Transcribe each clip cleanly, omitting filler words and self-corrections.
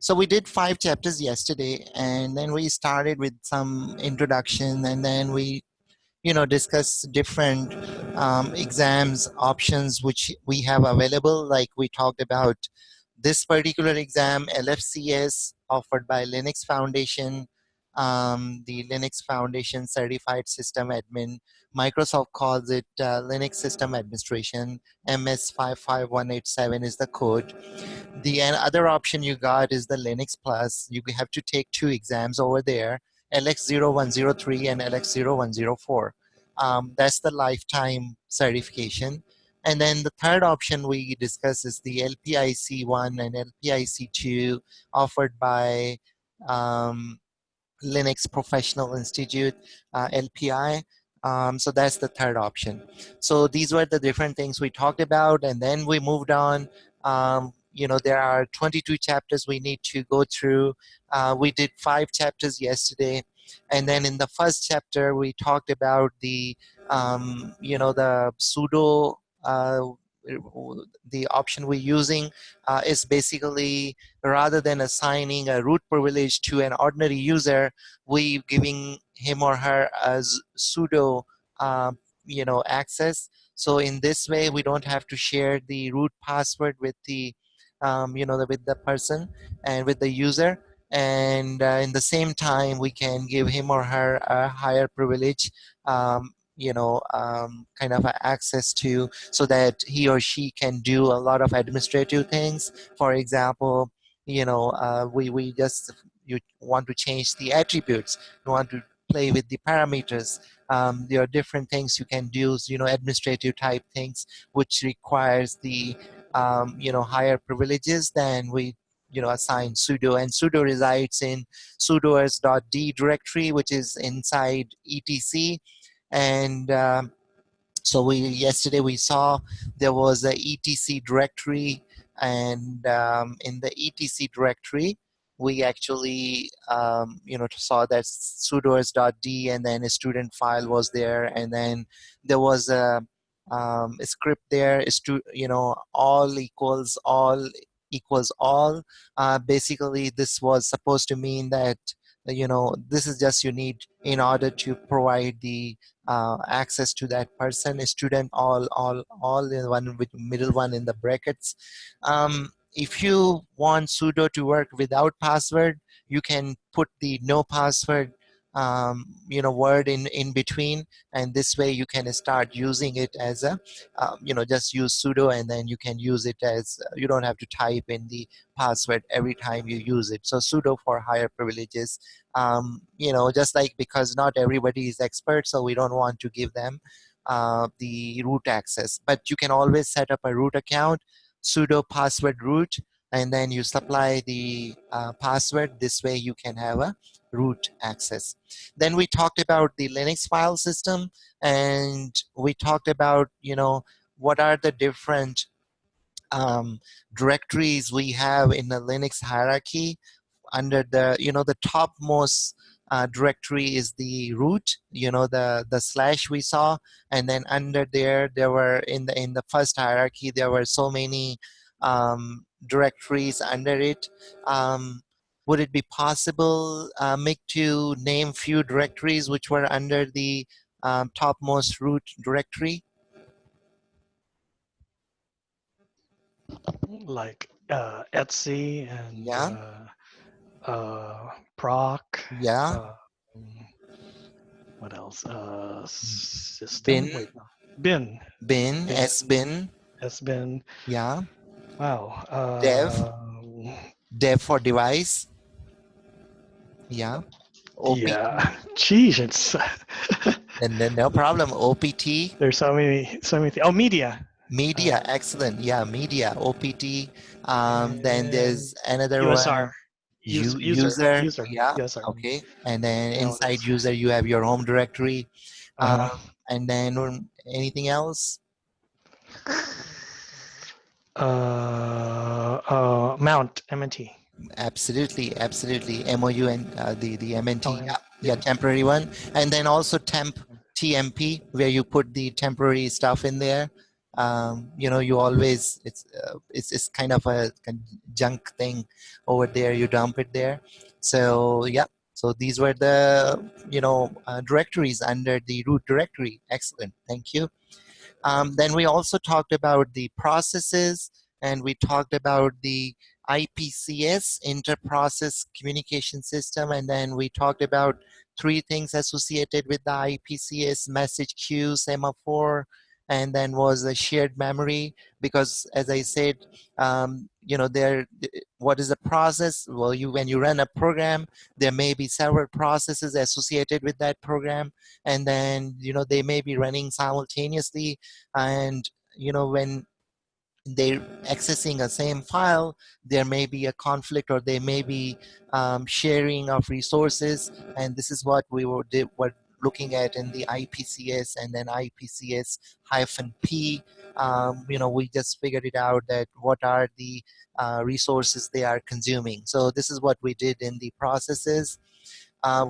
So we did 5 chapters yesterday, and then we started with some introduction, and then we, discuss different exams options which we have available. Like we talked about this particular exam, LFCS, offered by Linux Foundation, the Linux Foundation Certified System Admin. Microsoft calls it Linux System Administration. MS55187 is the code. The other option you got is the Linux Plus. You have to take 2 exams over there, LX0103 and LX0104. That's the lifetime certification. And then the third option we discuss is the LPIC1 and LPIC2 offered by um, Linux Professional Institute, LPI. So that's the third option. So these were the different things we talked about, and then we moved on. There are 22 chapters we need to go through. We did 5 chapters yesterday, and then in the first chapter we talked about the sudo. The option we're using is basically, rather than assigning a root privilege to an ordinary user, we giving him or her as sudo access. So in this way we don't have to share the root password with the with the person and with the user, and in the same time we can give him or her a higher privilege, kind of access to, so that he or she can do a lot of administrative things. For example, we just, you want to change the attributes, you want to play with the parameters. There are different things you can do, administrative type things, which requires the higher privileges than we assign sudo. And sudo resides in sudoers.d directory, which is inside etc. And so yesterday we saw there was a etc directory, and in the etc directory we actually saw that sudoers.d, and then a student file was there, and then there was a script there is to all equals all. Basically this was supposed to mean that this is just you need in order to provide the access to that person, a student, all in one with middle one in the brackets. If you want sudo to work without password, you can put the no password word in between, and this way you can start using it as a just use sudo, and then you can use it as you don't have to type in the password every time you use it. So sudo for higher privileges, just like, because not everybody is expert, so we don't want to give them the root access, but you can always set up a root account, sudo password root, and then you supply the password. This way you can have a root access. Then we talked about the Linux file system, and we talked about what are the different directories we have in the Linux hierarchy. Under the topmost directory is the root, the slash we saw, and then under there were in the first hierarchy there were so many directories under it. Would it be possible, Mick, to name few directories which were under the topmost root directory? Like Etsy and Yeah, proc. yeah. What else? System. Bin, Wait, no. Bin. bin, Bin. sbin. Sbin. Yeah. Wow. Dev, dev for device. Yeah. OPT. Yeah. Geez, it's And then no problem. OPT. there's so many things. Oh, media. Media. Excellent. Yeah. Media. OPT. Then there's And another USR. one. User. Yeah. USR. Okay. And then Yeah, what inside else? user you have your home directory. Uh-huh. And then anything else? Mount MNT. Absolutely, absolutely. MOU and the MNT, Oh, yeah, yeah, temporary one, and then also temp TMP, where you put the temporary stuff in there. You always, it's kind of a junk thing over there. You dump it there. So yeah. So these were the directories under the root directory. Excellent. Thank you. Then we also talked about the processes, and we talked about the IPCS, inter-process communication system, and then we talked about three things associated with the IPCS: message queue, semaphore, and then was a shared memory. Because as I said, what is a process? Well, when you run a program, there may be several processes associated with that program, and then they may be running simultaneously, and when they're accessing a same file, there may be a conflict, or they may be sharing of resources, and this is what were looking at in the IPCS. And then IPCS -P, we just figured it out, that what are the resources they are consuming. So this is what we did in the processes.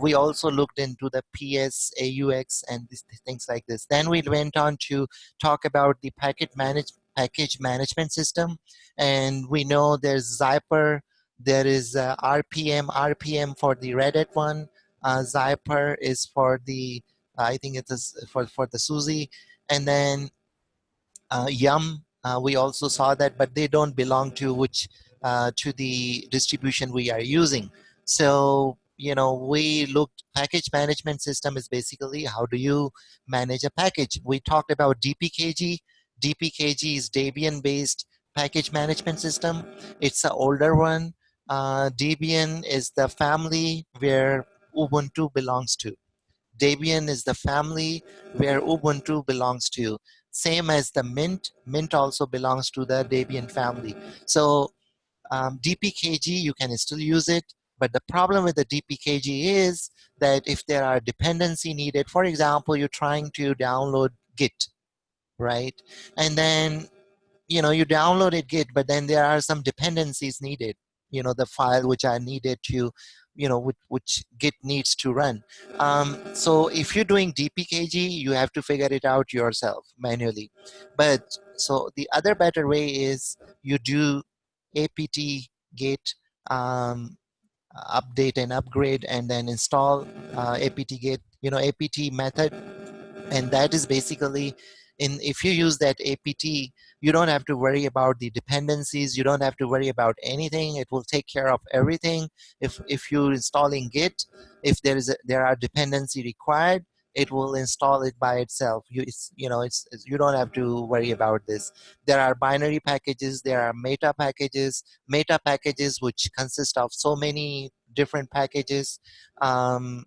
We also looked into the PS, AUX, and things like this. Then we went on to talk about the package management system. And we know there's Zyper, there is RPM for the Red Hat one. Zyper is for the, I think it is for the SUSE. And then Yum, we also saw that, but they don't belong to to the distribution we are using. So we looked. Package management system is basically, how do you manage a package? We talked about DPKG. DPKG is Debian based package management system. It's an older one. Debian is the family where Ubuntu belongs to. Debian is the family where Ubuntu belongs to. Same as the Mint. Mint also belongs to the Debian family. So DPKG, you can still use it. But the problem with the DPKG is that if there are dependency needed, for example, you're trying to download Git, right? And then you download it Git, but then there are some dependencies needed, the file which are needed to, which Git needs to run. So if you're doing DPKG, you have to figure it out yourself manually. But so the other better way is you do apt get update and upgrade, and then install apt get, apt method. And that is basically, if you use that apt, you don't have to worry about the dependencies, you don't have to worry about anything. It will take care of everything. If you're installing Git, if there are dependency required, it will install it by itself. You don't have to worry about this. There are binary packages, there are meta packages which consist of so many different packages. For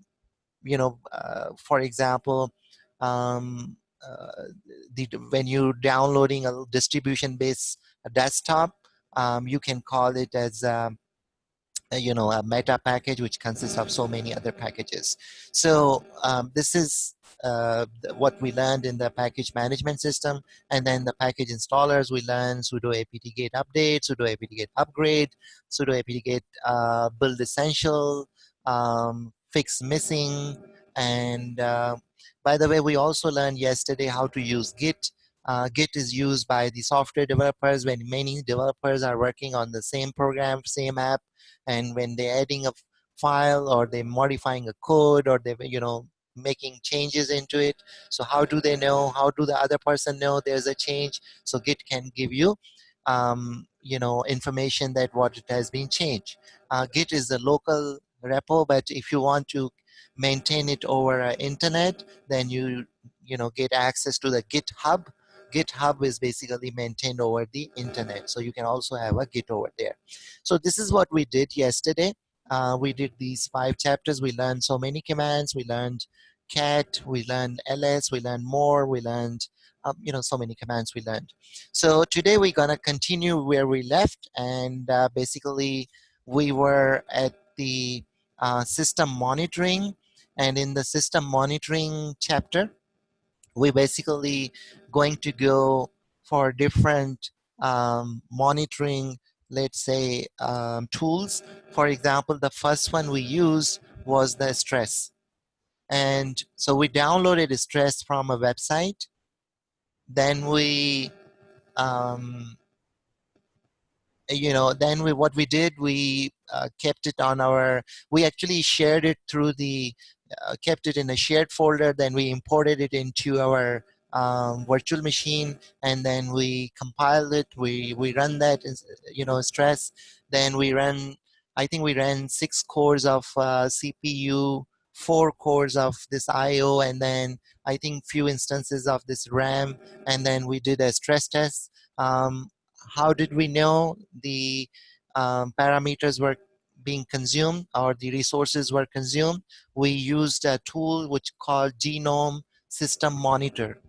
example, um, uh, when you're downloading a distribution based desktop, you can call it as a meta package which consists of so many other packages. So this is what we learned in the package management system. And then the package installers, we learned sudo apt-get update, sudo apt-get upgrade, sudo apt-get build essential, fix missing. And by the way, we also learned yesterday how to use Git. Git is used by the software developers when many developers are working on the same program, same app, and when they're adding a file, or they're modifying a code, or they're making changes into it. So how do they know? How do the other person know there's a change? So Git can give you information that what it has been changed. Git is a local repo, but if you want to maintain it over internet, then you get access to the GitHub. GitHub is basically maintained over the internet, so you can also have a Git over there. So this is what we did yesterday. We did these 5 chapters. We learned so many commands. We learned cat, we learned ls, we learned more, we learned so many commands we learned. So today we're gonna continue where we left, and basically we were at the system monitoring. And in the system monitoring chapter, we basically going to go for different monitoring, let's say, tools. For example, the first one we used was the stress. And so we downloaded stress from a website. Then we then what we did, we kept it on our, we actually shared it through the, kept it in a shared folder, then we imported it into our virtual machine, and then we compiled it, we run that, stress, then we run, I think we ran 6 cores of CPU, 4 cores of this IO, and then I think few instances of this RAM, and then we did a stress test. How did we know the parameters were being consumed or the resources were consumed? We used a tool which called Genome System Monitor.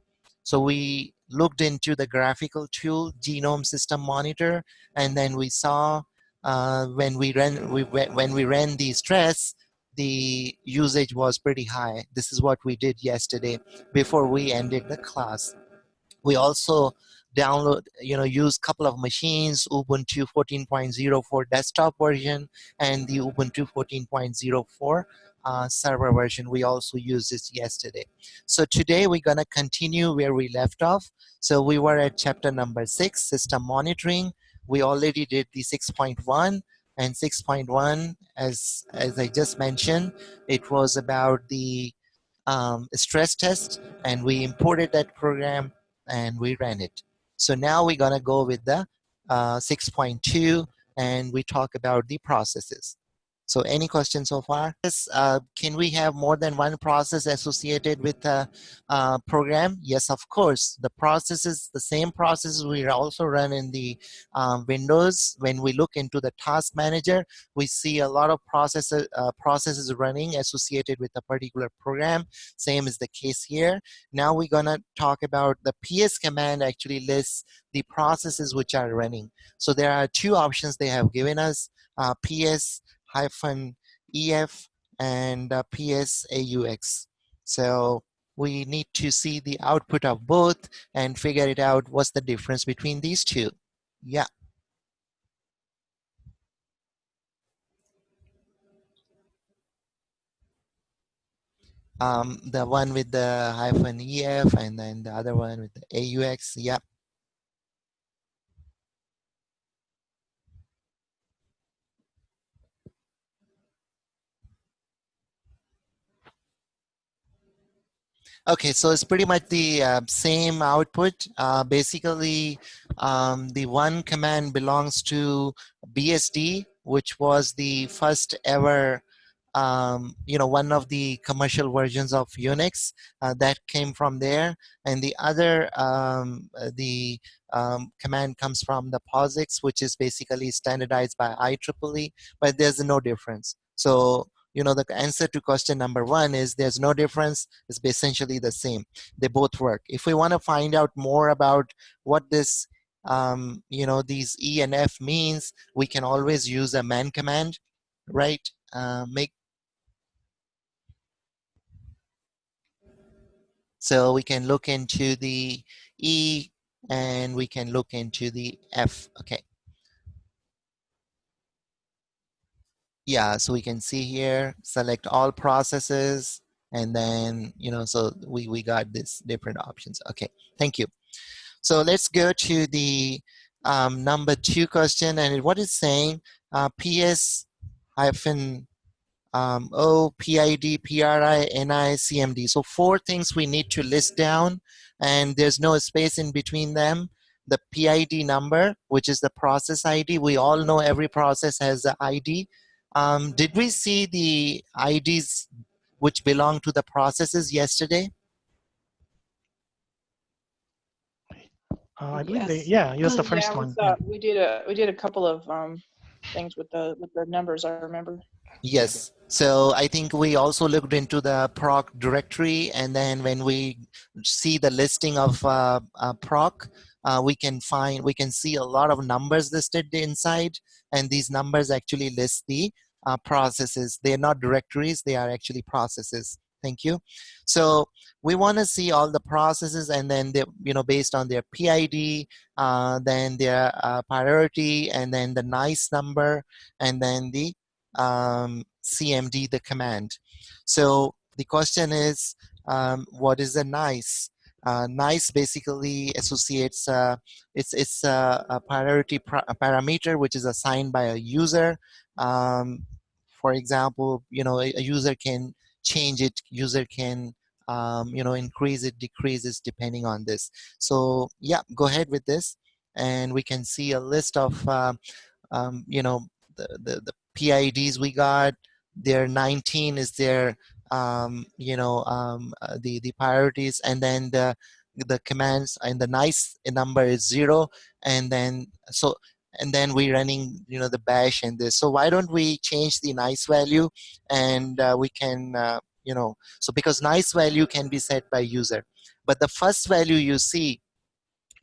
So we looked into the graphical tool Genome System Monitor, and then we saw when we ran the stress, the usage was pretty high. This is what we did yesterday before we ended the class. We also use couple of machines, Ubuntu 14.04 desktop version and the Ubuntu 14.04 server version. We also used this yesterday. So today we're going to continue where we left off. So we were at chapter number 6, system monitoring. We already did the 6.1, and 6.1, as I just mentioned, it was about the stress test, and we imported that program and we ran it. So now we're going to go with the 6.2, and we talk about the processes. So any questions so far? Yes, can we have more than one process associated with the program? Yes, of course. The processes, the same processes we also run in the Windows. When we look into the task manager, we see a lot of processes running associated with a particular program. Same is the case here. Now we're gonna talk about the PS command actually lists the processes which are running. So there are 2 options they have given us, PS-EF and PS-AUX. So we need to see the output of both and figure it out what's the difference between these 2. Yeah. The one with the -EF and then the other one with the AUX. Yep. Okay, so it's pretty much the same output. Basically, the one command belongs to BSD, which was the first ever, one of the commercial versions of Unix that came from there. And the other, command comes from the POSIX, which is basically standardized by IEEE, but there's no difference. So the answer to question number 1 is there's no difference. It's essentially the same. They both work. If we want to find out more about what this, these E and F means, we can always use a man command, right? So we can look into the E and we can look into the F. Okay. Yeah, so we can see here, select all processes, and then, so we got this different options. Okay, thank you. So let's go to the number 2 question, and what it's saying, PS hyphen O, PID, PRI, NI, CMD. So 4 things we need to list down, and there's no space in between them. The PID number, which is the process ID. We all know every process has an ID. Did we see the IDs which belong to the processes yesterday? I believe Yes. that's the first one. Yeah. We did a couple of things with the numbers, I remember. Yes. So I think we also looked into the proc directory, and then when we see the listing of proc, we can see a lot of numbers listed inside, and these numbers actually list the processes. They're not directories, they are actually processes. Thank you. So we want to see all the processes, and then they, based on their PID, then their priority, and then the nice number, and then the CMD, the command. So the question is, what is a nice? Nice basically associates it's a priority a parameter which is assigned by a user. For example, a user can change it, user can increase it, decrease it depending on this. So yeah, go ahead with this, and we can see a list of the PIDs we got. Their 19 is their the priorities, and then the commands, and the nice number is 0, and then we're running the bash and this. So why don't we change the nice value, and we can so because nice value can be set by user, but the first value you see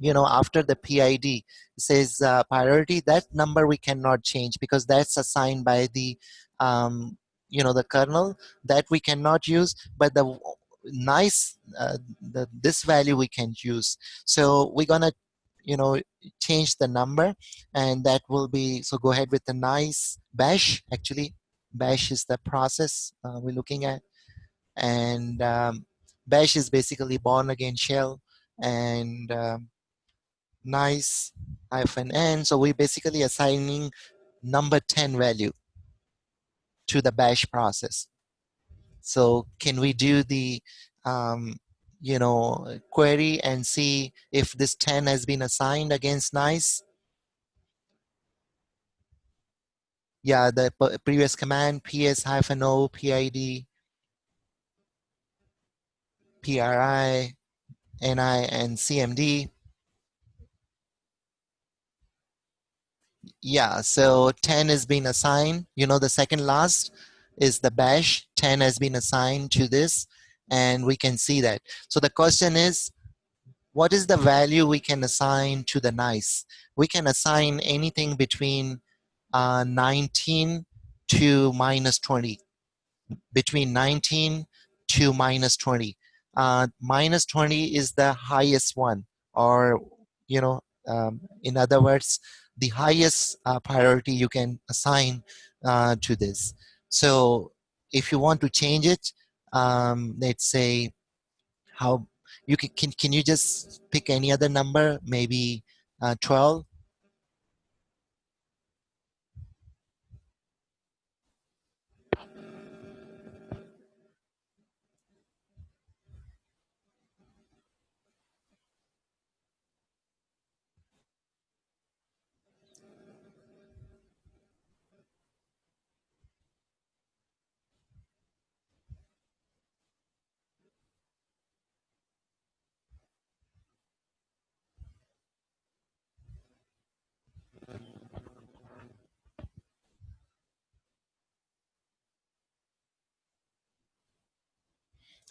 after the PID says priority, that number we cannot change because that's assigned by the the kernel, that we cannot use. But the nice this value we can use. So we're gonna change the number, and that will be, so go ahead with the nice bash. Actually, bash is the process we're looking at, and bash is basically born again shell, and nice -n. So we're basically assigning number 10 value to the bash process. So can we do the query and see if this 10 has been assigned against nice? Yeah, the previous command, ps-o PID PRI NI and CMD. Yeah, so 10 has been assigned. The second last is the bash. 10 has been assigned to this, and we can see that. So the question is, what is the value we can assign to the nice? We can assign anything between 19 to -20. Between 19 to -20. -20 is the highest one, or in other words, the highest priority you can assign to this. So if you want to change it, let's say, how you can you just pick any other number, maybe 12?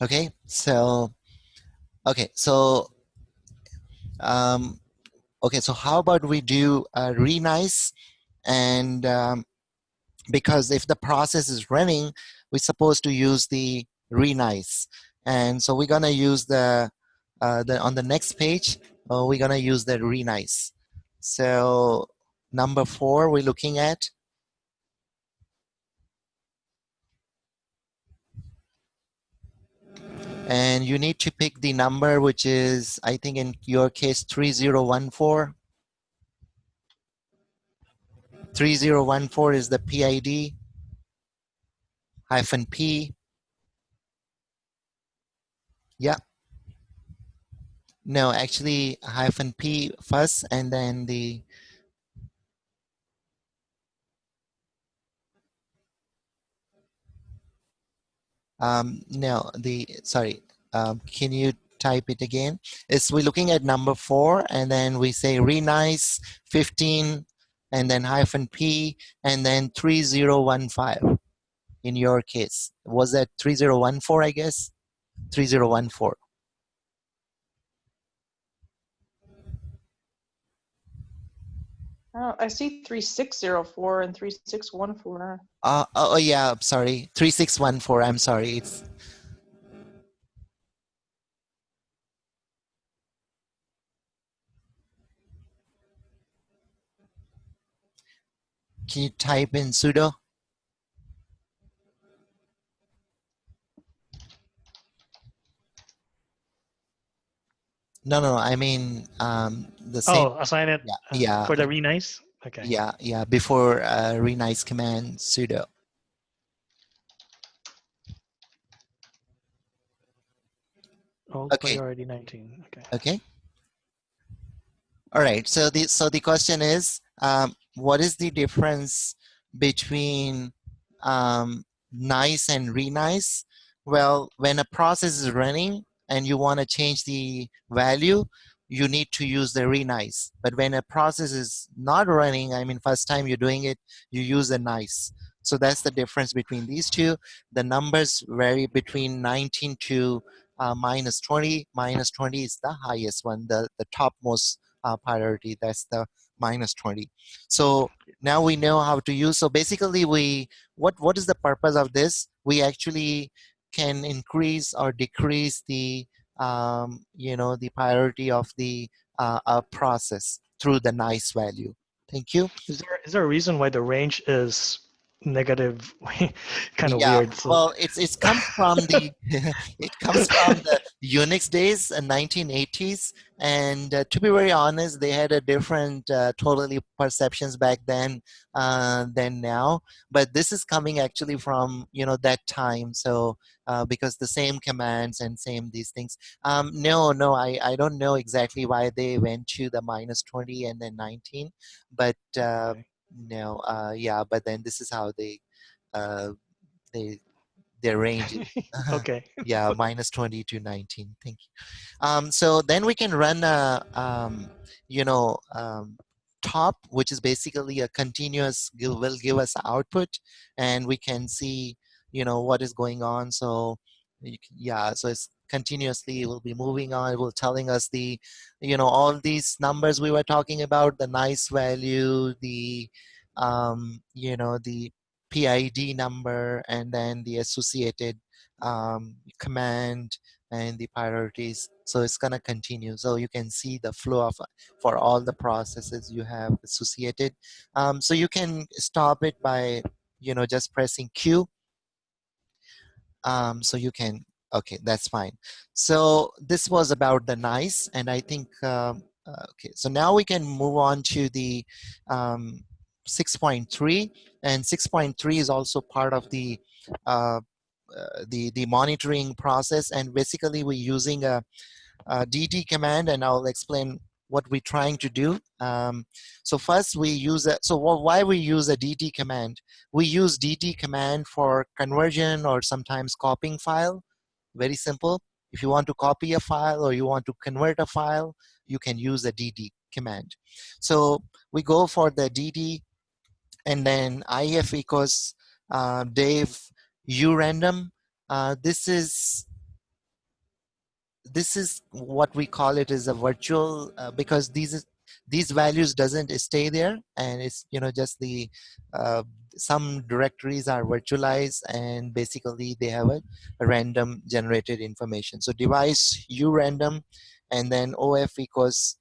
Okay, so um, okay, so how about we do renice, and because if the process is running, we're supposed to use the renice, and so we're gonna use the on the next page, we're gonna use the renice. So number 4 we're looking at, and you need to pick the number which is, I think in your case, 3014. 3014 is the PID -P. Yeah. No, actually -P first, and then the no, sorry, can you type it again? We're looking at number 4, and then we say renice 15, and then -P, and then 3015. In your case, was that 3014? I guess 3014. Oh, I see 3604 and 3614. Oh yeah, sorry, 3614. I'm sorry. It's Can you type in sudo? No. I mean, the same. Oh, assign it Yeah. for the renice. Okay. Yeah. Before renice command sudo. Old Okay. priority 19. Okay. Okay. All right. So the question is, what is the difference between nice and renice? Well, when a process is running and you want to change the value, you need to use the renice. But when a process is not running, I mean, first time you're doing it, you use the nice. So that's the difference between these two. The numbers vary between 19 to minus 20. Minus 20 is the highest one, the topmost priority. That's the minus 20. So now we know how to use. So basically, what is the purpose of this? We actually can increase or decrease the the priority of the process through the nice value. Thank you. Is there a reason why the range is negative? Kind of Yeah, weird. So well, it's comes from the it comes from the Unix days, 1980s, and to be very honest, they had a different totally perceptions back then than now. But this is coming actually from that time. So because the same commands and same these things. No, I don't know exactly why they went to the minus 20 and then 19, but okay. no, yeah, but then this is how uh, they their range is Okay. yeah, minus 20 to 19. Thank you. So then we can run a top, which is basically a continuous will give us output, and we can see what is going on. So yeah, so it's continuously, it will be moving on, it will telling us the all these numbers we were talking about, the nice value, the the PID number, and then the associated command and the priorities. So it's going to continue. So you can see the flow of for all the processes you have associated. So you can stop it by just pressing Q. So you can, okay, that's fine. So this was about the nice, and I think okay, so now we can move on to the 6.3, and 6.3 is also part of uh, the monitoring process, and basically we're using a dd command, and I'll explain what we're trying to do. So first we use why we use a dd command? We use dd command for conversion or sometimes copying file. Very simple. If you want to copy a file or you want to convert a file, you can use a dd command. So we go for the dd, and then if equals Dave urandom. This is what we call it is a virtual, because these values doesn't stay there, and it's just the uh, some directories are virtualized, and basically they have a random generated information. So device urandom, and then of equals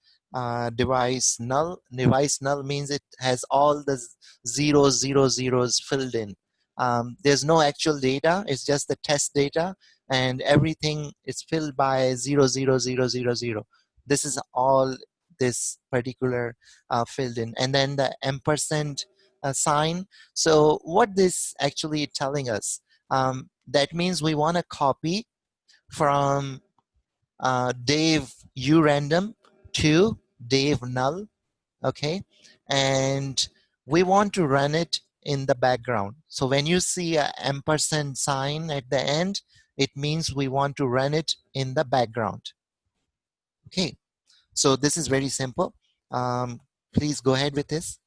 device null means it has all the zeros filled in. There's no actual data, it's just the test data, and everything is filled by 00000. This is all this particular filled in, and then the ampersand sign. So what this actually telling us, that means we want to copy from Dave urandom to Dave null, okay, and we want to run it in the background. So when you see a ampersand sign at the end, it means we want to run it in the background. Okay, so this is very simple. Please go ahead with this.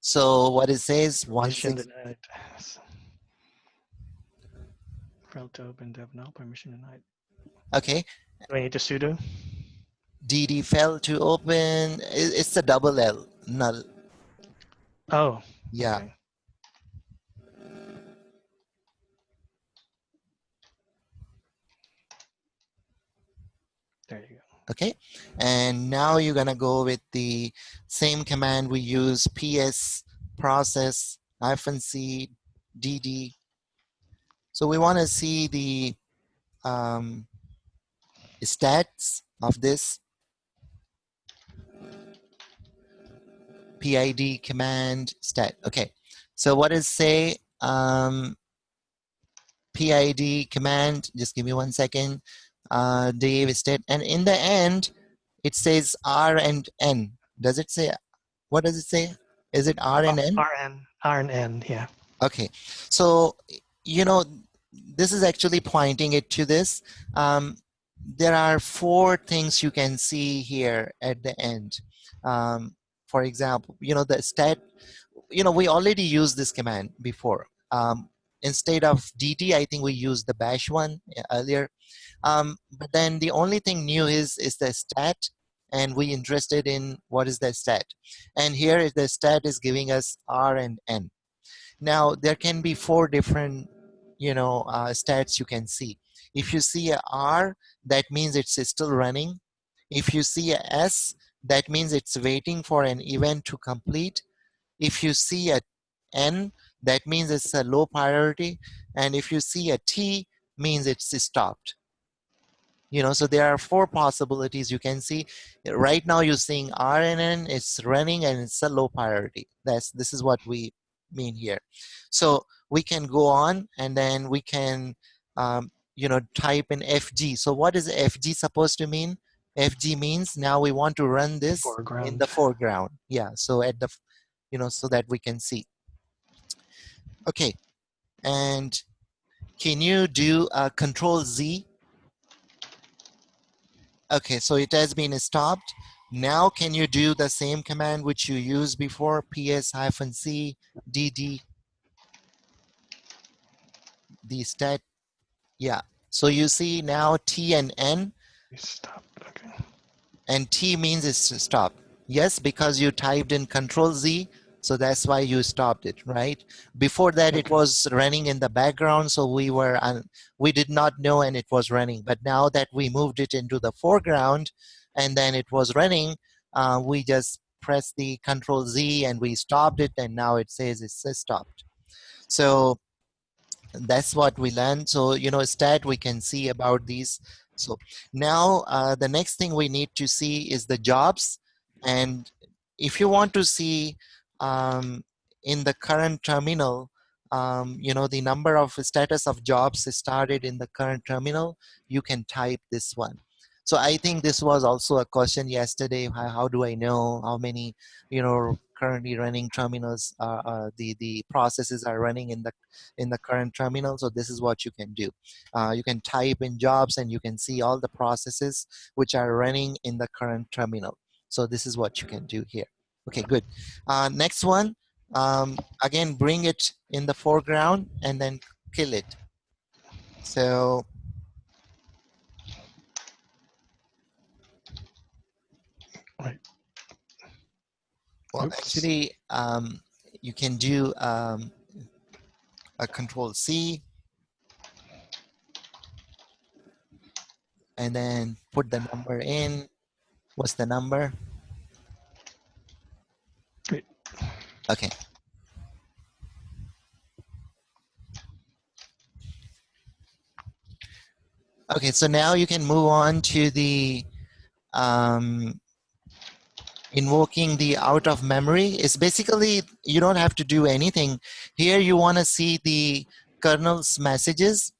So what it says, Permission 16. denied. Failed to open dev null. Permission denied. Okay, Do I need to sudo? dd failed to open. It's a double L, null. Oh. Yeah. Okay. There you go. Okay, and now you're gonna go with the same command we use, ps process -c dd. So we want to see the stats of this PID command stat. Okay, so what is say PID command? Just give me 1 second. Dave stat, and in the end, it says R and N. Does it say? What does it say? Is it R and N? R and N, yeah. Okay, so you know this is actually pointing it to this. There are 4 things you can see here at the end. For example, the stat. We already used this command before. Instead of DT, I think we used the bash one earlier. But then the only thing new is the stat, and we interested in what is the stat. And here the stat is giving us R and N. Now there can be 4 different, stats you can see. If you see a R, that means it's still running. If you see a S, that means it's waiting for an event to complete. If you see a N, that means it's a low priority. And if you see a T, means it's stopped. So there are 4 possibilities you can see. Right now you're seeing R and N, it's running and it's a low priority. This is what we mean here. So we can go on and then we can, type in FG. So what is FG supposed to mean? FG means now we want to run this in the foreground. Yeah, so at the, so that we can see. Okay, and can you do Control Z? Okay, so it has been stopped. Now can you do the same command which you used before, ps-c dd, the stat? Yeah, so you see now T and N. Stop. Okay. And T means it's stop. Yes, because you typed in Control Z, so that's why you stopped it, right? Before that, it was running in the background, so we did not know and it was running. But now that we moved it into the foreground and then it was running, we just pressed the Control Z and we stopped it, and now it says it's stopped. So that's what we learned. So, stat, we can see about these. So now the next thing we need to see is the jobs. And if you want to see in the current terminal, the number of status of jobs started in the current terminal, you can type this one. So I think this was also a question yesterday. How do I know how many, currently running terminals, the processes are running in the current terminal? So this is what you can do. You can type in jobs and you can see all the processes which are running in the current terminal. So this is what you can do here. Okay, good. Next one, again, bring it in the foreground and then kill it. So Right. well, Oops. actually, you can do a Control C and then put the number in. What's the number? Great. Okay. Okay, so now you can move on to the invoking the out of memory. Is basically, you don't have to do anything. Here you want to see the kernel's messages.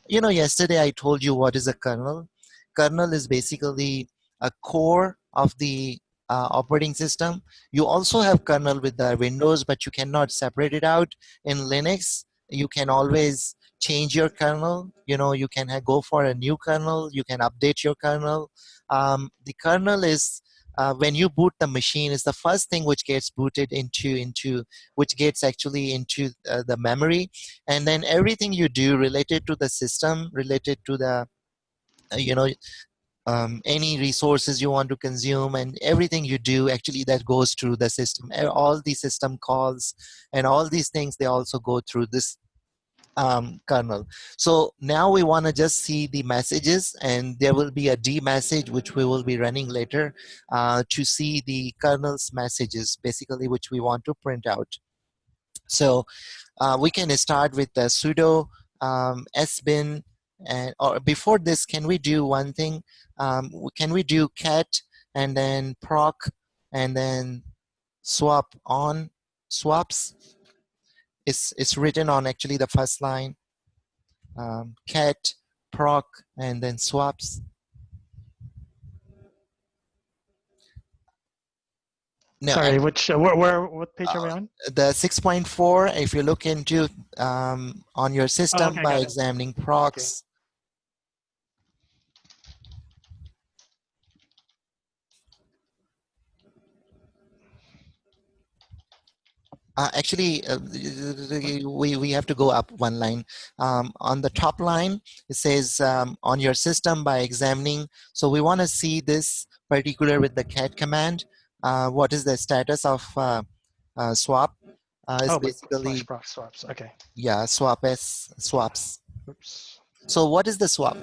Yesterday I told you what is a kernel. Kernel is basically a core of the operating system. You also have kernel with the Windows, but you cannot separate it out. In Linux, you can always change your kernel. You can go for a new kernel. You can update your kernel. The kernel is when you boot the machine, is the first thing which gets booted into which gets actually into the memory, and then everything you do related to the system, related to the any resources you want to consume, and everything you do actually that goes through the system. All the system calls and all these things, they also go through this kernel. So now we want to just see the messages, and there will be a D message which we will be running later to see the kernel's messages, basically, which we want to print out. So we can start with the sudo sbin And or before this, can we do one thing? Can we do cat and then proc and then swap on swaps? It's written on actually the first line. Cat, proc, and then swaps. No, Sorry, which what page are we on? the 6.4, if you look into on your system okay, by got it. examining procs. Actually, we have to go up one line. On the top line, it says on your system by examining. So we want to see this particular with the cat command. What is the status of swap? It's Oh, but slash basically, proc swaps. Okay. yeah, swaps. Oops. So what is the swap?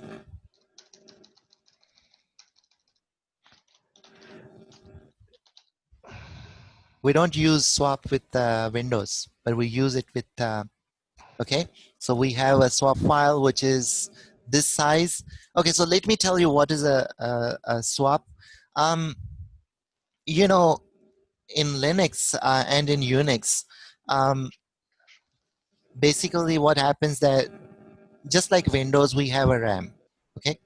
We don't use swap with Windows, but we use it with, okay? So we have a swap file, which is this size. Okay, so let me tell you what is a swap. You know, in Linux and in Unix, basically what happens that just like Windows, we have a RAM, okay?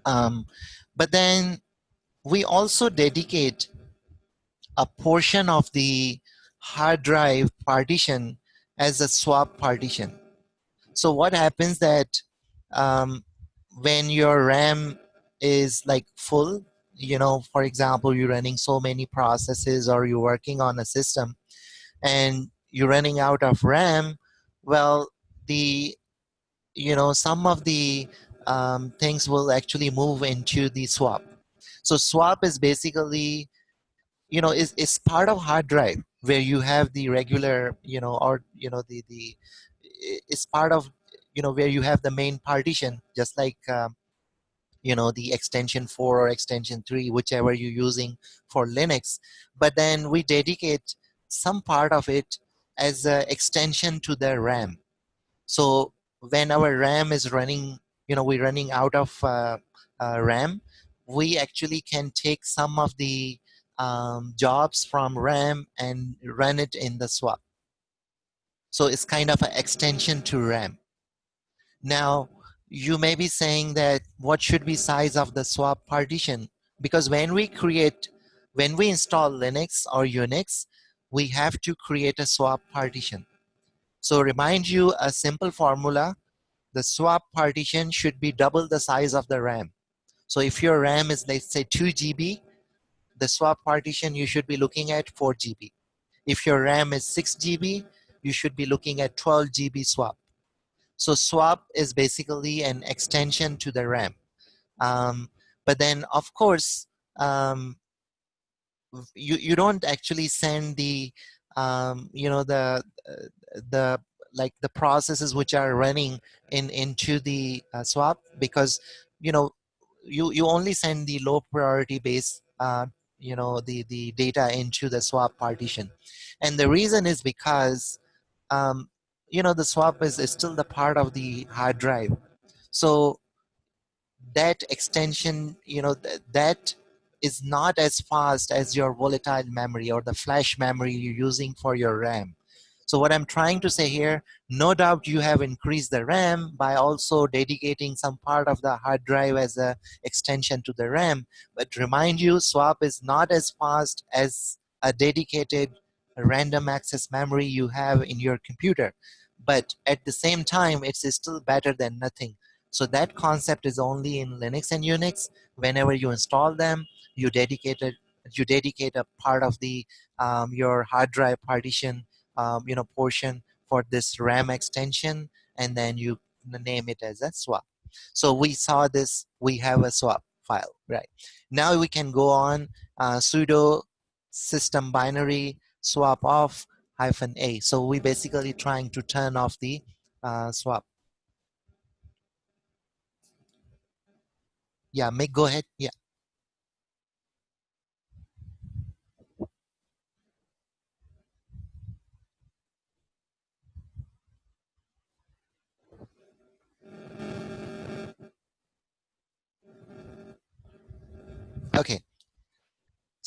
But then we also dedicate a portion of the hard drive partition as a swap partition. So what happens that when your RAM is like full, you know, for example, you're running so many processes or you're working on a system and you're running out of RAM, well, the, you know, some of the things will actually move into the swap. So swap is basically, you know, is part of hard drive where you have the regular, you know, or you know the it's part of, you know, where you have the main partition, just like you know, the extension 4 or extension 3, whichever you're using for Linux. But then we dedicate some part of it as an extension to the RAM. So when our RAM is running, you know, we're running out of RAM, we actually can take some of the jobs from RAM and run it in the swap. So it's kind of an extension to RAM. Now, you may be saying that what should be size of the swap partition? Because when we install Linux or Unix, we have to create a swap partition. So remind you a simple formula. The swap partition should be double the size of the RAM. So if your RAM is, let's say, 2 GB, the swap partition you should be looking at 4 GB. If your RAM is 6 GB, you should be looking at 12 GB swap. So swap is basically an extension to the RAM. But then, of course, you don't actually send the you know, the like the processes which are running into the swap, because you know, you only send the low priority base you know, the data into the swap partition. And the reason is because you know, the swap is still the part of the hard drive. So that extension, you know, that is not as fast as your volatile memory or the flash memory you're using for your RAM. So what I'm trying to say here, no doubt you have increased the RAM by also dedicating some part of the hard drive as a extension to the RAM. But remind you, swap is not as fast as a dedicated random access memory you have in your computer. But at the same time, it's still better than nothing. So that concept is only in Linux and Unix. Whenever you install them, you dedicate a part of the your hard drive partition, you know, portion for this RAM extension, and then you name it as a swap. So we saw this. We have a swap file, right? Now we can go on sudo system binary swap off -a. So we basically trying to turn off the swap. Yeah, Mick, go ahead. Yeah.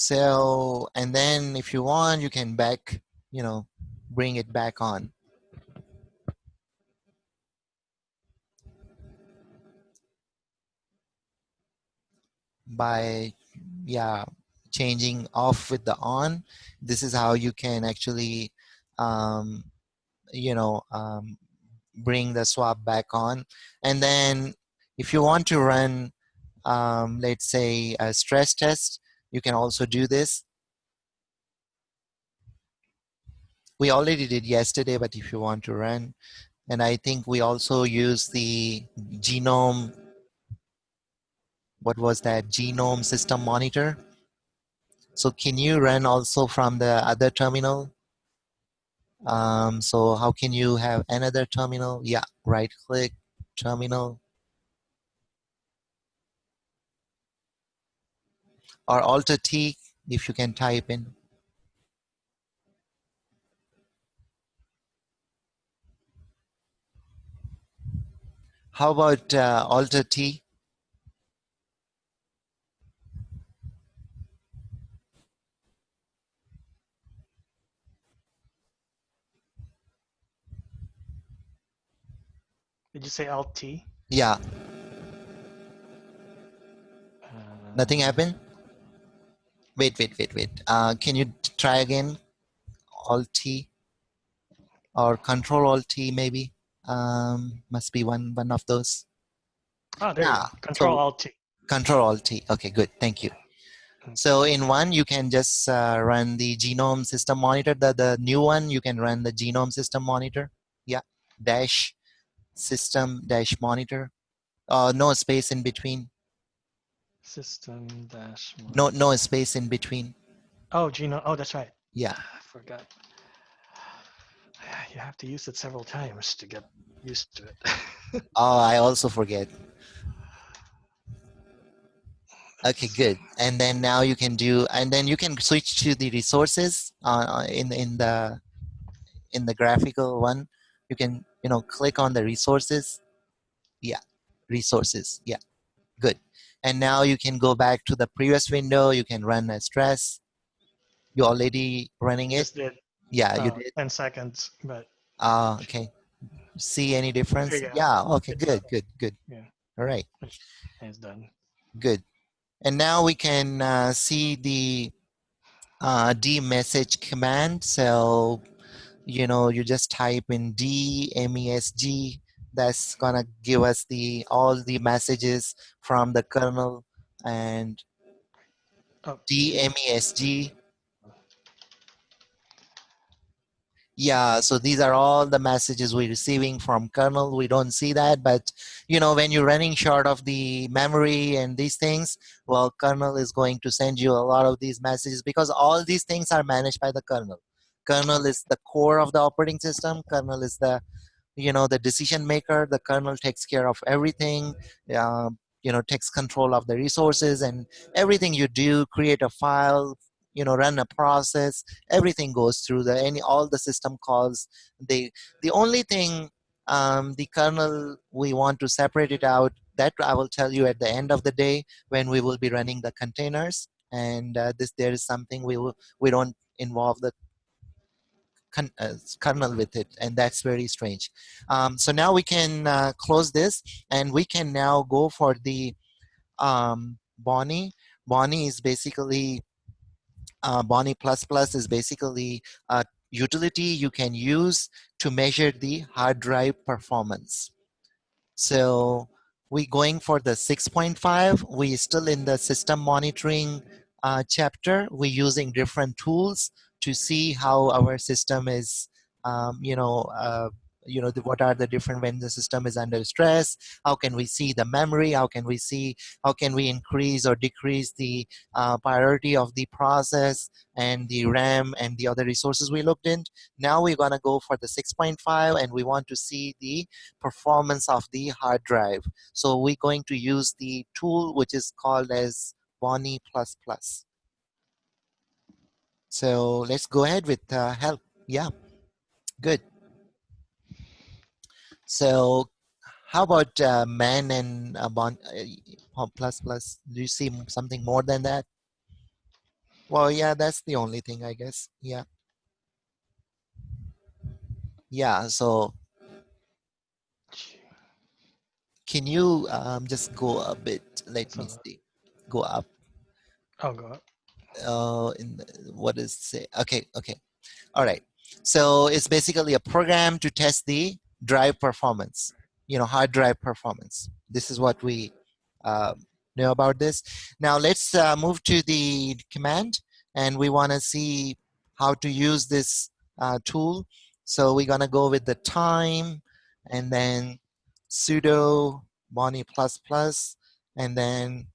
So, and then if you want, you can bring it back on. By, yeah, changing off with the on. This is how you can actually, um, bring the swap back on. And then if you want to run, let's say, a stress test, you can also do this. We already did yesterday, but if you want to run, and I think we also use the genome, what was that, genome system monitor. So can you run also from the other terminal? So how can you have another terminal? Yeah, right click, terminal, or Alt T if you can type in. How about Alt T? Did you say Alt T? Yeah, nothing happened? Wait. Can you try again? Alt T or Control Alt T maybe? Must be one of those. Oh, there you Yeah, go. Control so Alt T. Control Alt T. Okay, good, thank you. So in one, you can just run the genome system monitor. The new one, you can run the genome system monitor. Yeah, dash system dash monitor. No space in between. System dash. No space in between. Oh, Gino. Oh, that's right. Yeah. I forgot. You have to use it several times to get used to it. Oh, I also forget. Okay, good. And then now you can do, and then you can switch to the resources in the graphical one. You can click on the resources. Yeah, resources. Yeah, good. And now you can go back to the previous window. You can run a stress. You already running it? Just did Yeah, you did. 10 seconds, but Okay. See any difference? yeah, Yeah. Okay. it's done. Good. Yeah, All right. it's done. Good. And now we can see the dmesg command. So you just type in dmesg. That's gonna give us all the messages from the kernel, and Oh, dmesg. Yeah, so these are all the messages we're receiving from kernel. We don't see that, but when you're running short of the memory and these things, well, kernel is going to send you a lot of these messages because all these things are managed by the kernel. Kernel is the core of the operating system. Kernel is the decision maker. The kernel takes care of everything, takes control of the resources, and everything you do, create a file, run a process, everything goes through all the system calls. The only thing, the kernel, we want to separate it out. That I will tell you at the end of the day when we will be running the containers. And there is something we don't involve the kernel with it, and that's very strange. So now we can close this, and we can now go for the Bonnie. Bonnie is basically Bonnie plus plus is basically a utility you can use to measure the hard drive performance. So we going for the 6.5. We still in the system monitoring chapter. We're using different tools to see how our system is, what are the different when the system is under stress. How can we see the memory? How can we increase or decrease the priority of the process and the RAM and the other resources we looked in. Now we're gonna go for the 6.5, and we want to see the performance of the hard drive. So we're going to use the tool which is called as Bonnie++. So let's go ahead with help. Yeah, good. So how about man and plus plus? Do you see something more than that? Well, yeah, that's the only thing, I guess. Yeah. Yeah, so can you just go a bit? Let me So see. Go up. I'll go up. What is say? Okay, okay. All right. So it's basically a program to test the drive performance, hard drive performance. This is what we uh, know about this. Now let's move to the command, and we want to see how to use this tool. So we're going to go with the time, and then sudo Bonnie plus plus, and then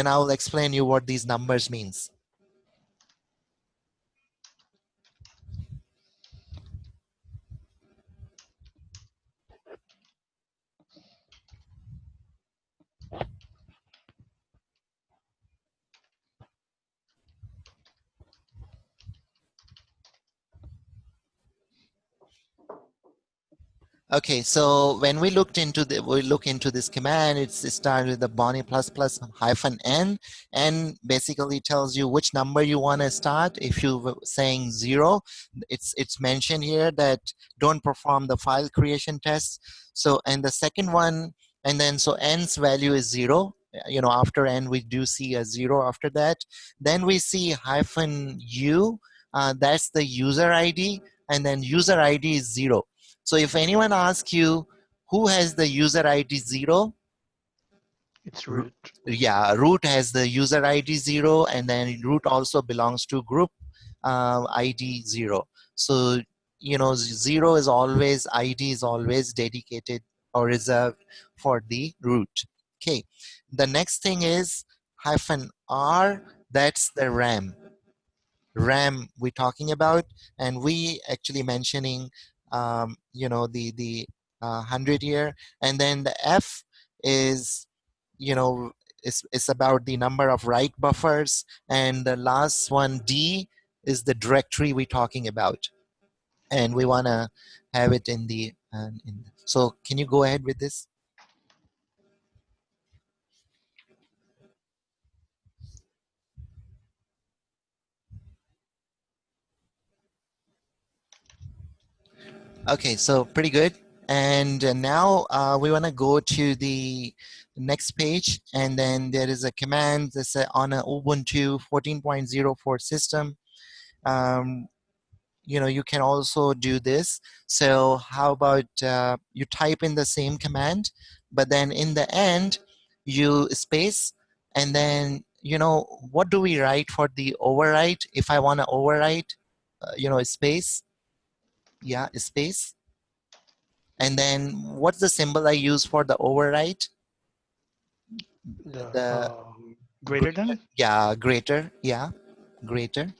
I'll explain you what these numbers means. Okay, so when we look into this command, it starts with the Bonnie plus plus hyphen n, and basically tells you which number you want to start. If you were saying 0, it's mentioned here that don't perform the file creation test. So, and the second one, and then so n's value is 0. After n we do see a 0 after that. Then we see hyphen u, that's the user ID, and then user ID is 0. So if anyone asks you who has the user ID 0, It's root. yeah, root has the user ID 0, and then root also belongs to group ID 0. So 0 is always, ID is always dedicated or reserved for the root. Okay, the next thing is hyphen R, that's the RAM we're talking about, and we actually mentioning the 100 here, and then the F is is about the number of write buffers, and the last one D is the directory we're talking about, and we want to have it in the so can you go ahead with this? Okay, so pretty good. And now we want to go to the next page, and then there is a command that's on an Ubuntu 14.04 system. You can also do this. So how about you type in the same command, but then in the end, you space, and then, what do we write for the overwrite? If I want to overwrite, space, yeah, space. And then what's the symbol I use for the overwrite? The Greater than? yeah, greater, yeah, greater.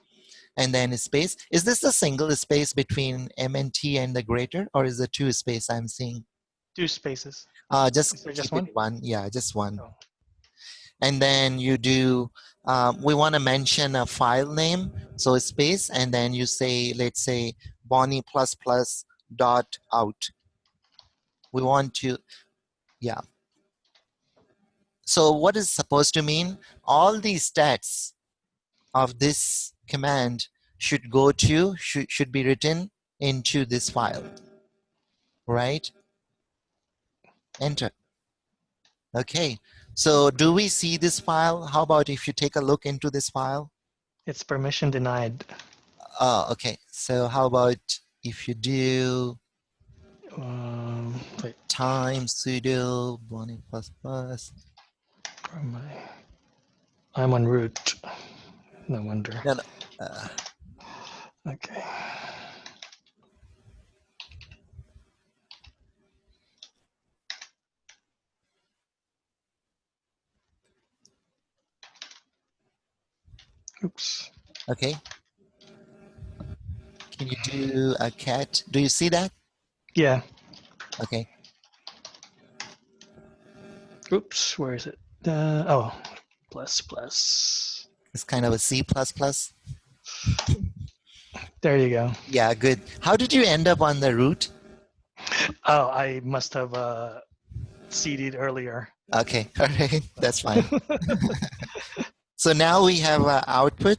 And then space. Is this a single space between M and T and the greater, or is it 2 space I'm seeing? 2 spaces. Just Is there keep just one? it 1. Yeah, just 1. Oh. And then you do, we want to mention a file name. So space, and then you say, let's say, Bonnie plus plus dot out. We want to, yeah. So what is supposed to mean? All the stats of this command should go to, should be written into this file, right? Enter. Okay, so do we see this file? How about if you take a look into this file? It's permission denied. Okay, so how about if you do Wait, time sudo Bonnie plus plus. where am I? I'm on root. No wonder. No, no. Okay. Oops. Okay. Can you do a cat? Do you see that? Yeah. Okay. Oops. Where is it? Plus plus. It's kind of a C++. There you go. Yeah, good. How did you end up on the root? Oh, I must have CD'd earlier. Okay, all right, that's fine. So now we have output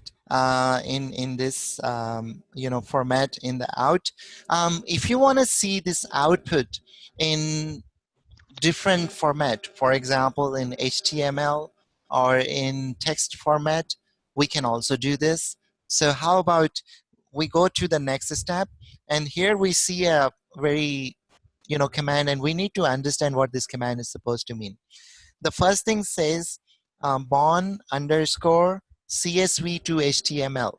in this format in the out. If you want to see this output in different format, for example, in HTML or in text format, we can also do this. So how about we go to the next step, and here we see a very command, and we need to understand what this command is supposed to mean. The first thing says bond underscore CSV to HTML,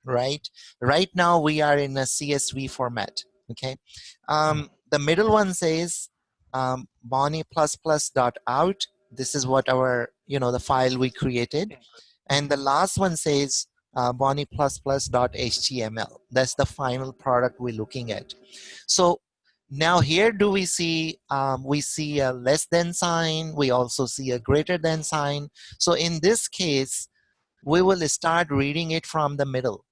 right? Right now we are in a CSV format, okay? The middle one says Bonnie++ dot out. This is what our, the file we created. And the last one says Bonnie++ dot HTML. That's the final product we're looking at. So now here do we see a less than sign. We also see a greater than sign. So in this case, we will start reading it from the middle,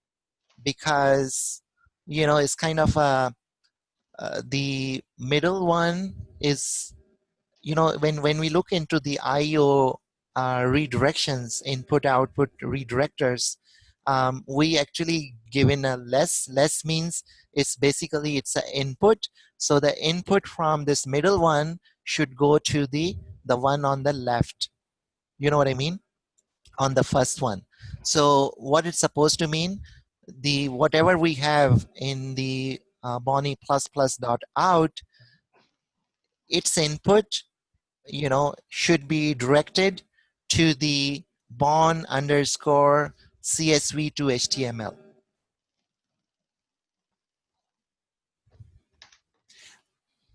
because it's kind of the middle one is, when we look into the IO redirections, input output redirectors, we actually given a less means it's an input. So the input from this middle one should go to the one on the left. You know what I mean? On the first one. So what it's supposed to mean, the whatever we have in the Bonnie++ dot out, its input should be directed to the bond underscore CSV to HTML.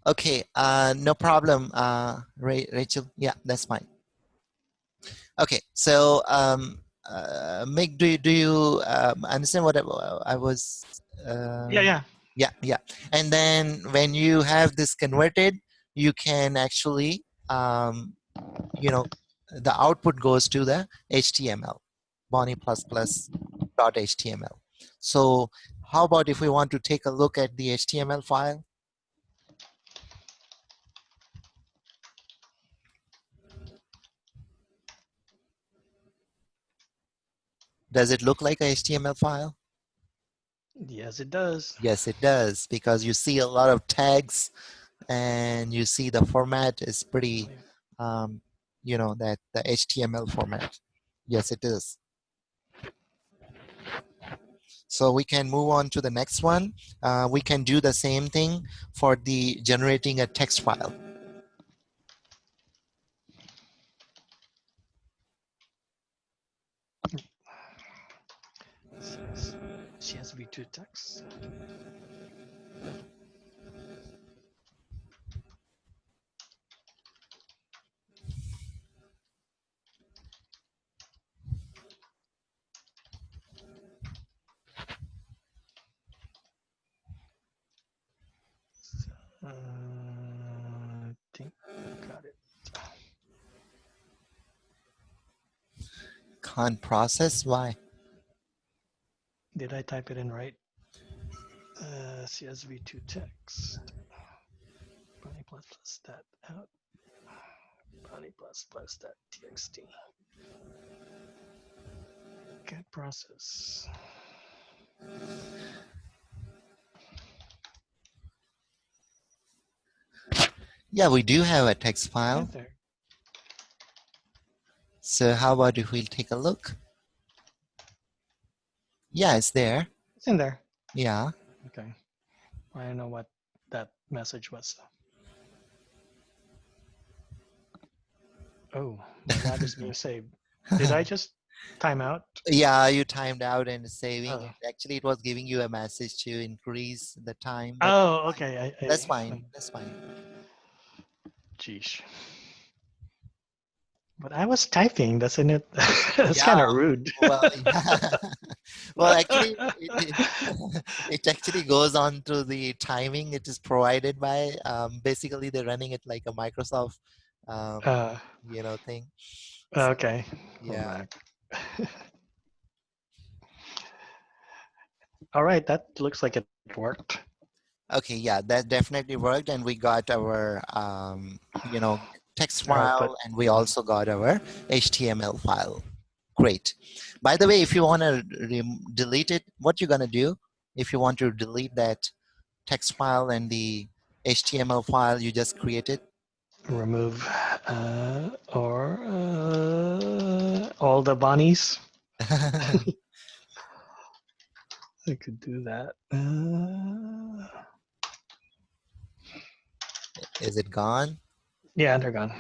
Okay, no problem, Rachel. Yeah, that's fine. Okay, so Mick, do you understand what I was? Yeah. Yeah. And then when you have this converted, you can actually, the output goes to the HTML, Bonnie++ dot HTML. So how about if we want to take a look at the HTML file? Does it look like a HTML file? Yes, it does. Yes, it does, because you see a lot of tags, and you see the format is pretty, that the HTML format. Yes, it is. So we can move on to the next one. We can do the same thing for the generating a text file. CSV2 text. I think I got it. Can't process, why? Did I type it in right? CSV2 text. Bonnie++ that out. Bonnie++ that txt. Get process. Yeah, we do have a text file. There. So how about if we take a look? Yeah, it's there. It's in there. Yeah. Okay. I don't know what that message was. Oh, my lab is being saved. Did I just time out? Yeah, you timed out and saving. Oh. Actually, it was giving you a message to increase the time. But Oh, okay. that's fine. That's fine. Geesh. But I was typing, doesn't it? That's Yeah, kind of rude. Well, yeah. Well, actually, it actually goes on to the timing. It is provided by basically they're running it like a Microsoft, thing. So, Okay. yeah. All right, that looks like it worked. Okay, yeah, that definitely worked, and we got our text file, Output. and we also got our HTML file. Great. By the way, if you want to delete it, what you're going to do, if you want to delete that text file and the HTML file you just created, Remove all the bunnies. I could do that. is it gone? Yeah, they're gone.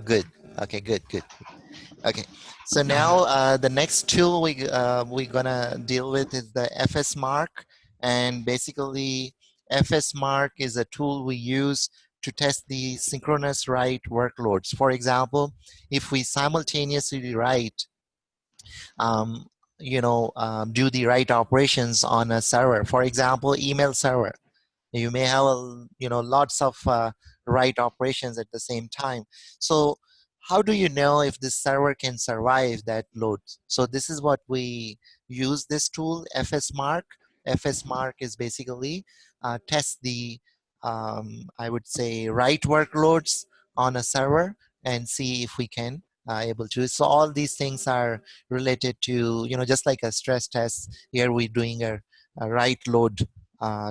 Good. Okay, good. Okay, so now the next tool we're gonna deal with is the FS Mark, and basically FS Mark is a tool we use to test the synchronous write workloads. For example, if we simultaneously write, do the write operations on a server, for example, email server, you may have lots of write operations at the same time. So how do you know if this server can survive that load? So this is what we use this tool, FS Mark. FS Mark is basically test the I would say write workloads on a server and see if we can able to. So all these things are related to, just like a stress test. Here we're doing a write load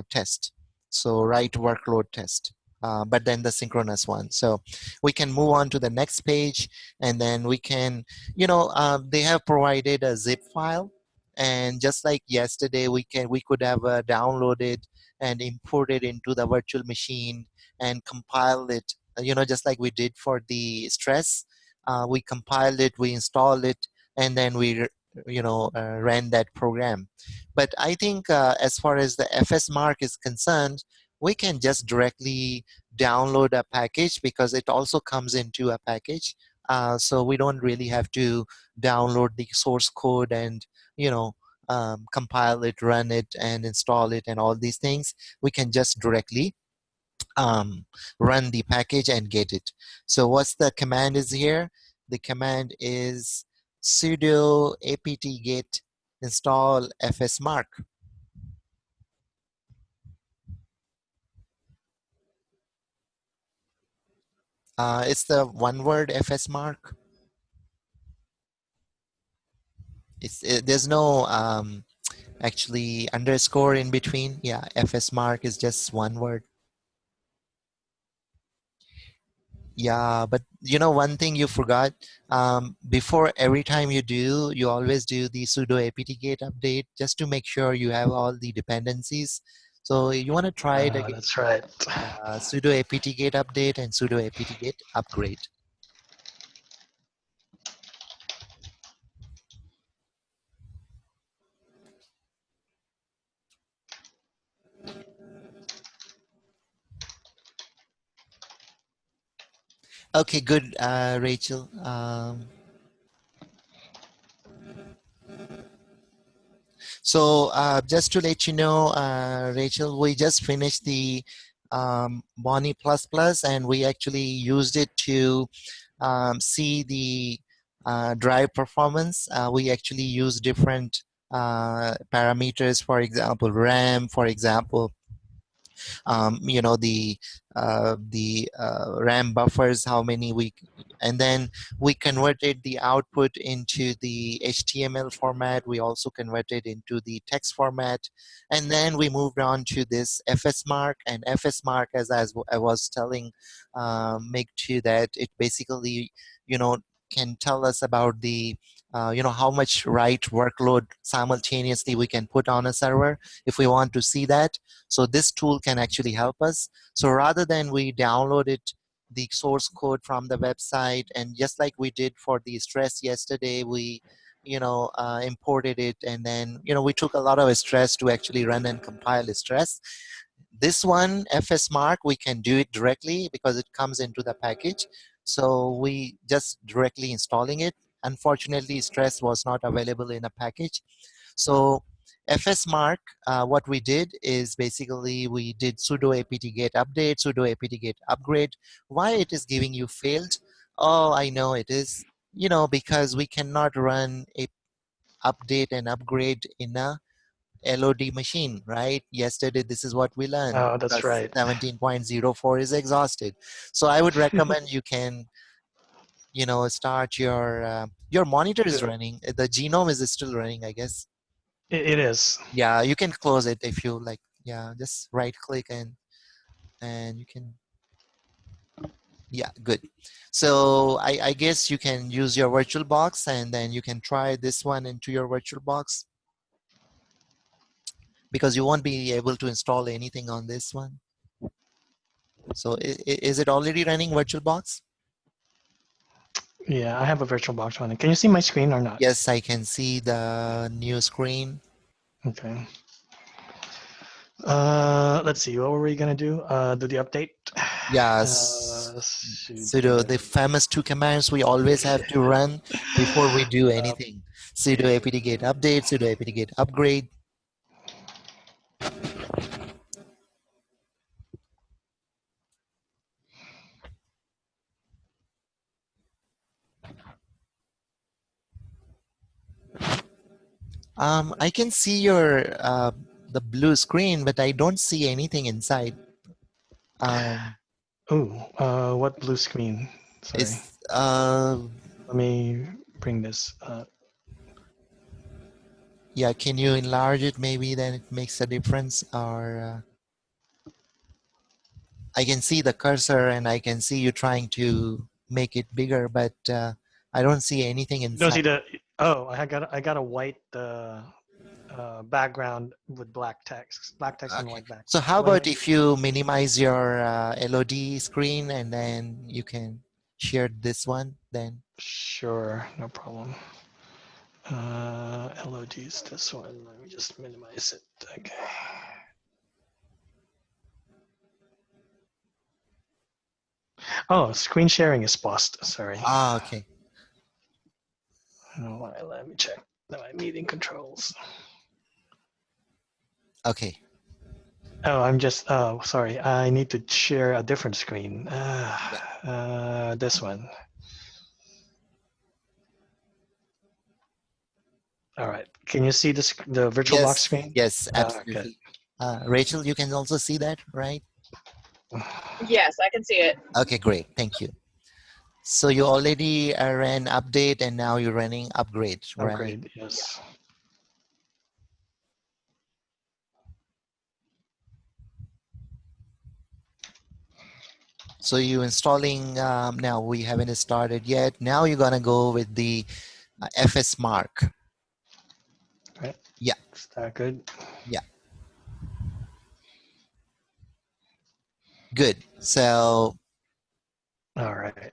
test. So write workload test, but then the synchronous one. So we can move on to the next page, and then we can, they have provided a zip file, and just like yesterday, we could have downloaded and imported into the virtual machine and compile it. Just like we did for the stress, we compiled it, we installed it, and then we ran that program. But I think as far as the FS Mark is concerned, we can just directly download a package because it also comes into a package. So we don't really have to download the source code and compile it, run it, and install it, and all these things. We can just directly run the package and get it. So what's the command is here? The command is sudo apt-get install fsmark. It's the one word fsmark. There's no actually underscore in between. Yeah, fsmark is just one word. Yeah, but one thing you forgot, before every time you always do the sudo apt-get update just to make sure you have all the dependencies. So you want to try it again. That's right. Sudo apt-get update and sudo apt-get upgrade. Okay, good, Rachel. So just to let you know, Rachel, we just finished the Bonnie++, and we actually used it to see the drive performance. We actually use different parameters, for example, RAM, for example, the RAM buffers, how many and then we converted the output into the HTML format. We also converted into the text format, and then we moved on to this FS Mark. And FS Mark, as I was telling Mig too, that it basically can tell us about the how much write workload simultaneously we can put on a server if we want to see that. So this tool can actually help us. So rather than we download it, the source code from the website, and just like we did for the stress yesterday, we imported it, and then we took a lot of stress to actually run and compile the stress. This one, FS Mark, we can do it directly because it comes into the package. So we just directly installing it. Unfortunately, stress was not available in a package. So FS Mark, what we did is basically we did sudo apt-get update, sudo apt-get upgrade. Why it is giving you failed? Oh, I know it is, because we cannot run a update and upgrade in a LOD machine, right? Yesterday, this is what we learned. Oh, that's right. 17.04 is exhausted. So I would recommend you can, start your monitor is Yeah. running. The genome is still running, I guess. It is. Yeah, you can close it if you like. Yeah, just right click and you can. Yeah, good. So I guess you can use your VirtualBox and then you can try this one into your VirtualBox because you won't be able to install anything on this one. So is it already running VirtualBox? Yeah, I have a VirtualBox running. Can you see my screen or not? Yes, I can see the new screen. Okay. Let's see. What were we gonna do? Do the update. Yes. Sudo, Sudo. the famous two commands we always have to run before we do anything. Sudo apt-get update, sudo apt-get upgrade. I can see your the blue screen, but I don't see anything inside. What blue screen? Sorry. Is Let me bring this. yeah, can you enlarge it? Maybe then it makes a difference. Or I can see the cursor and I can see you trying to make it bigger, but I don't see anything You don't see inside. the. Oh, I got a white background with black text, and Okay. white background. So how So when about I if you minimize your LOD screen and then you can share this one then? sure, no problem. LOD is this one. Let me just minimize it. Okay. Oh, screen sharing is paused. Sorry. Ah, okay. Oh, let me check my meeting controls. Okay. Oh, I'm just. Oh, sorry. I need to share a different screen. This one. All right. Can you see the VirtualBox Yes, screen? yes, Good. absolutely. Rachel, you can also see that, right? Yes, I can see it. Okay, great. Thank you. So you already ran update and now you're running upgrade, right? Upgrade. Yes. So you installing, now we haven't started yet. Now you're gonna go with the FS Mark. Right. Yeah. Is that good? Yeah. Good. So, All right.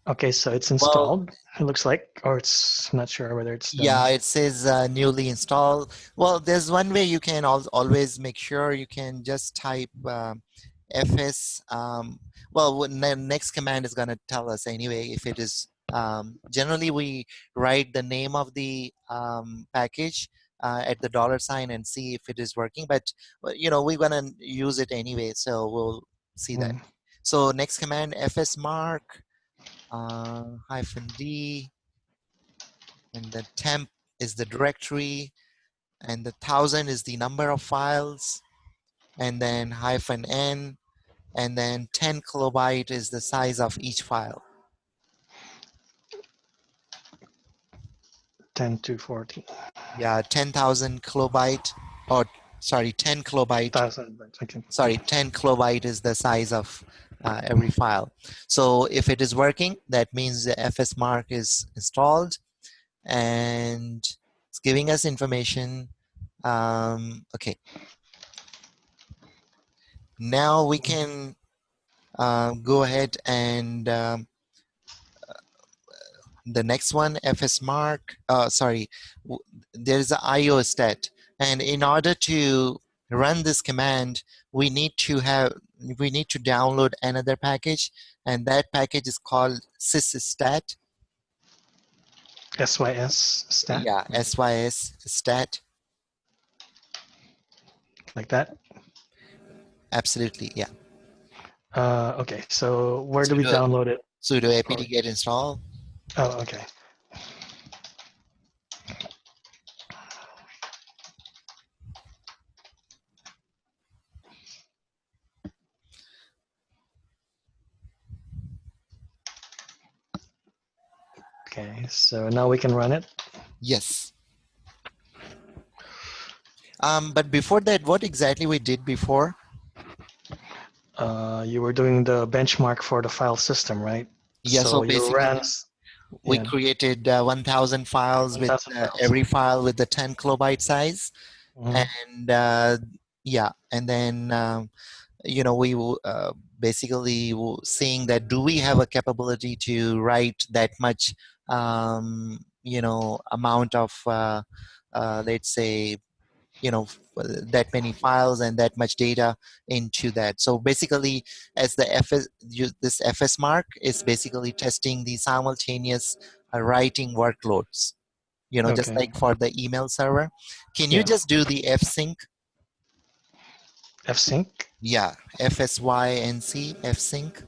Okay, so it's well, installed. It looks like, or it's. I'm not sure whether it's done. yeah, it says newly installed. Well, there's one way you can always make sure you can just type fs. Well, the next command is going to tell us anyway if it is. Generally, we write the name of the package at the $sign and see if it is working. But we're going to use it anyway, so we'll see that. So next command fs mark -d. And the temp is the directory, and the 1000 is the number of files, and then -n, and then 10 kilobyte is the size of each file. 10 to 40. Yeah, 10,000 kilobyte, or sorry, 10 kilobyte. 1,000. Okay. Sorry, 10 kilobyte is the size of every file. So if it is working, that means the FS Mark is installed, and it's giving us information. Okay. Now we can go ahead and the next one, FS Mark. Sorry, there's an IO stat, and in order to run this command, we need to download another package, and that package is called sysstat. SYS stat. Yeah, SYS stat. Like that. Absolutely, yeah. Okay, so where do we download it? Sudo apt-get install. Oh, okay. Okay, so now we can run it. Yes. But before that, what exactly we did before? You were doing the benchmark for the file system, right? Yeah, So so you basically ran, we yeah, created 1,000 files with 1,000 files. every file with the 10 kilobyte size. Mhm. And yeah, and then we basically seeing that do we have a capability to write that much amount of let's say that many files and that much data into that. So basically, as the this FS mark is basically testing the simultaneous writing workloads. Just Okay, like for the email server. Can you yeah, just do the fsync? fsync. Yeah, FSYNC, fsync.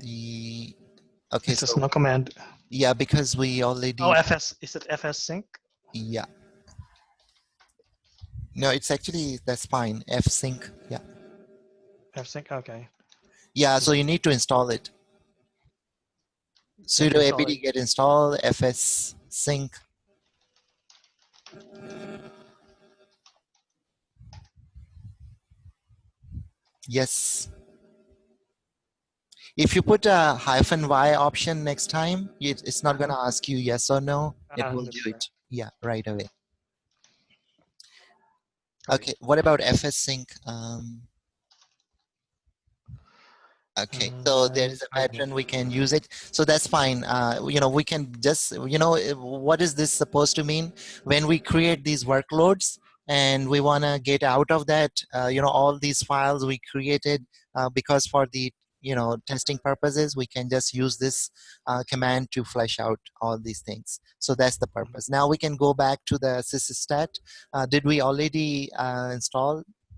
The okay, It's just so no command. yeah, because we Oh, already is it fs sync? yeah. No, it's actually that's fine. Fsync. Yeah. Fsync, okay. Yeah, so you need to install it. You have to Sudo install apt it. get install fs sync. Yes. If you put a -y option next time, it's not going to ask you yes or no. It will do That's right. it. Yeah, right away. Right. Okay, what about fs sync? Okay, so there is a pattern we can use it. So that's fine. We can just, what is this supposed to mean? When we create these workloads and we want to get out of that, all these files we created because for the, testing purposes, we can just use this command to flesh out all these things. So that's the purpose. Now we can go back to the sysstat. Did we already install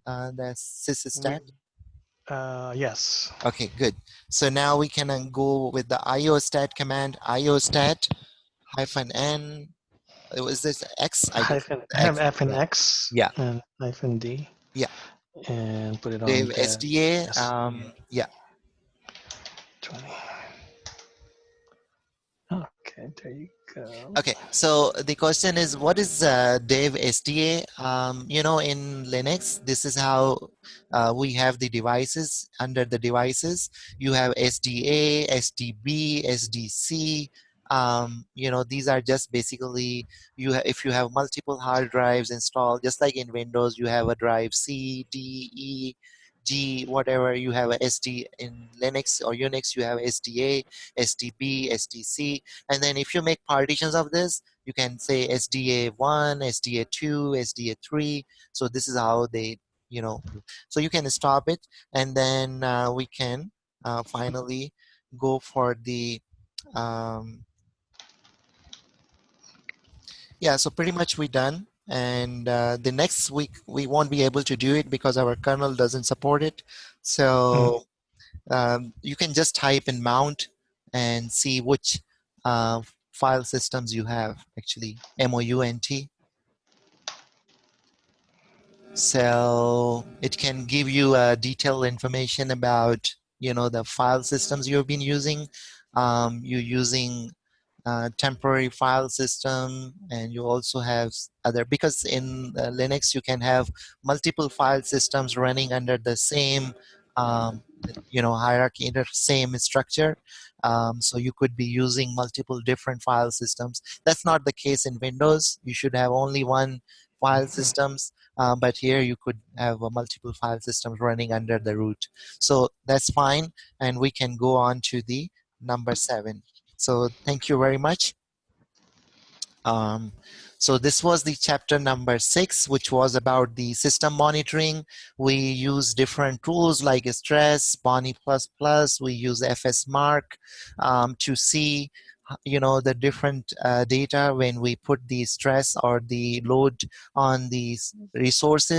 the sysstat? Yes. Okay, good. So now we can go with the iostat command, iostat -n. Was this X? I guess Hyphen, I have X. f and Yeah. x Yeah. and hyphen d, Yeah. and put it They on have the SDA. SDA Yeah. 20. Okay, there you go. Okay. So the question is, what is Dev SDA? In Linux, this is how we have the devices. Under the devices, you have SDA, SDB, SDC. These are just basically if you have multiple hard drives installed, just like in Windows, you have a drive C, D, E, G, whatever. You have a SD in Linux or Unix. You have SDA, SDB, SDC. And then if you make partitions of this, you can say SDA1, SDA2, SDA3. So this is how they, so you can stop it. And then we can finally go for the, yeah, so pretty much we're done. And the next week, we won't be able to do it because our kernel doesn't support it. So you can just type in mount and see which file systems you have, actually, MOUNT. So it can give you detailed information about, the file systems you've been using. You're using temporary file system, and you also have other, because in Linux you can have multiple file systems running under the same hierarchy, in the same structure. So you could be using multiple different file systems. That's not the case in Windows. You should have only one file systems, but here you could have multiple file systems running under the root. So that's fine, and we can go on to the number 7. So thank you very much. So this was the chapter number 6, which was about the system monitoring. We use different tools like Stress, Bonnie++. We use FSMark to see, the different data when we put the stress or the load on these resources.